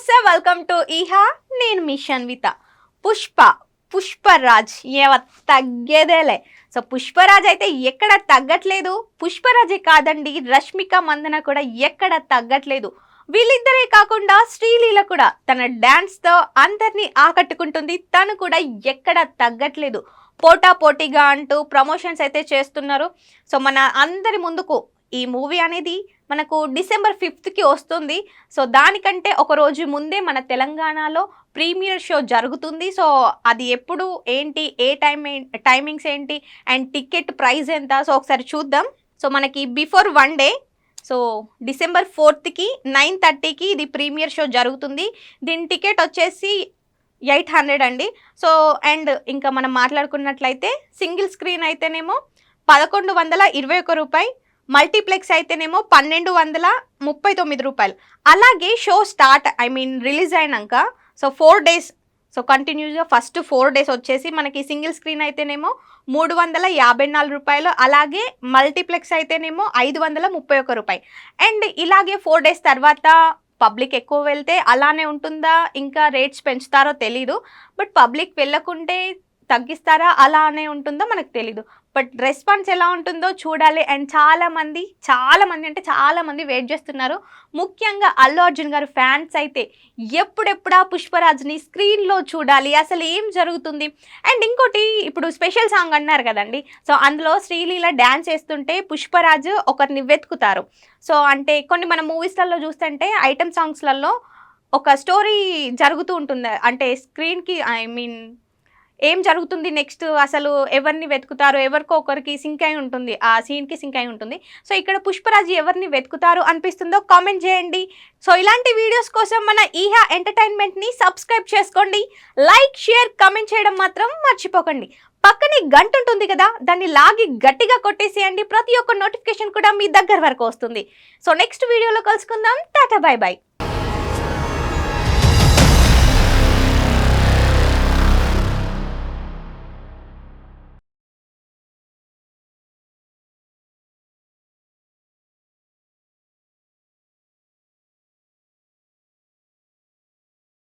నమస్తే, welcome to ఈహా. నేను మీ షన్విత. పుష్పరాజ్ తగ్గేదేలే. సో పుష్పరాజ్ అయితే ఎక్కడ తగ్గట్లేదు. పుష్పరాజే కాదండి, రష్మిక మందన కూడా ఎక్కడ తగ్గట్లేదు. వీళ్ళిద్దరే కాకుండా శ్రీలీల కూడా తన డాన్స్తో అందరినీ ఆకట్టుకుంటుంది. తను కూడా ఎక్కడ తగ్గట్లేదు. పోటాపోటీగా అంటూ ప్రమోషన్స్ అయితే చేస్తున్నారు. సో మన అందరి ముందుకు ఈ మూవీ అనేది మనకు December 5th వస్తుంది. సో దానికంటే ఒక రోజు ముందే మన తెలంగాణలో ప్రీమియర్ షో జరుగుతుంది. సో అది ఎప్పుడు ఏంటి, ఏ టైమింగ్స్ ఏంటి అండ్ టికెట్ ప్రైస్ ఎంత, సో ఒకసారి చూద్దాం. సో మనకి before 1 day, so December 4th 9:30 ఇది ప్రీమియర్ షో జరుగుతుంది. దీని టికెట్ వచ్చేసి 800 అండి. సో అండ్ ఇంకా మనం మాట్లాడుకున్నట్లయితే సింగిల్ స్క్రీన్ అయితేనేమో 1121 రూపాయి, మల్టీప్లెక్స్ అయితేనేమో 1239 రూపాయలు. అలాగే షో స్టార్ట్ రిలీజ్ అయినాక సో 4 days, సో కంటిన్యూస్గా ఫస్ట్ 4 days వచ్చేసి మనకి సింగిల్ స్క్రీన్ అయితేనేమో 354 రూపాయలు, అలాగే మల్టీప్లెక్స్ అయితేనేమో 531 రూపాయలు. అండ్ ఇలాగే 4 days తర్వాత పబ్లిక్ ఎక్కువ వెళ్తే అలానే ఉంటుందా, ఇంకా రేట్స్ పెంచుతారో తెలీదు. బట్ పబ్లిక్ వెళ్ళకుంటే తగ్గిస్తారా, అలానే ఉంటుందో మనకు తెలీదు. బట్ రెస్పాన్స్ ఎలా ఉంటుందో చూడాలి. అండ్ చాలామంది అంటే చాలామంది వెయిట్ చేస్తున్నారు. ముఖ్యంగా అల్లు అర్జున్ గారు ఫ్యాన్స్ అయితే ఎప్పుడెప్పుడా పుష్పరాజ్ని స్క్రీన్లో చూడాలి, అసలు ఏం జరుగుతుంది. అండ్ ఇంకోటి, ఇప్పుడు స్పెషల్ సాంగ్ అన్నారు కదండి, సో అందులో శ్రీలీల డ్యాన్స్ చేస్తుంటే పుష్పరాజ్ ఒకరిని వెతుకుతారు. సో అంటే కొన్ని మన మూవీస్లలో చూస్తుంటే ఐటమ్ సాంగ్స్లలో ఒక స్టోరీ జరుగుతూ ఉంటుంది. అంటే స్క్రీన్కి ఏం జరుగుతుంది నెక్స్ట్, అసలు ఎవరిని వెతుకుతారు, ఎవరికో ఒకరికి సింక్ అయి ఉంటుంది, ఆ సీన్కి సింక్ అయి ఉంటుంది. సో ఇక్కడ పుష్పరాజ్ ఎవరిని వెతుకుతారు అనిపిస్తుందో కామెంట్ చేయండి. సో ఇలాంటి వీడియోస్ కోసం మన ఈహా ఎంటర్టైన్మెంట్ని సబ్స్క్రైబ్ చేసుకోండి. లైక్, షేర్, కామెంట్ చేయడం మాత్రం మర్చిపోకండి. పక్కనే గంట ఉంటుంది కదా, దాన్ని లాగి గట్టిగా కొట్టేసేయండి. ప్రతి ఒక్క నోటిఫికేషన్ కూడా మీ దగ్గర వరకు వస్తుంది. సో నెక్స్ట్ వీడియోలో కలుసుకుందాం. Tata, by by.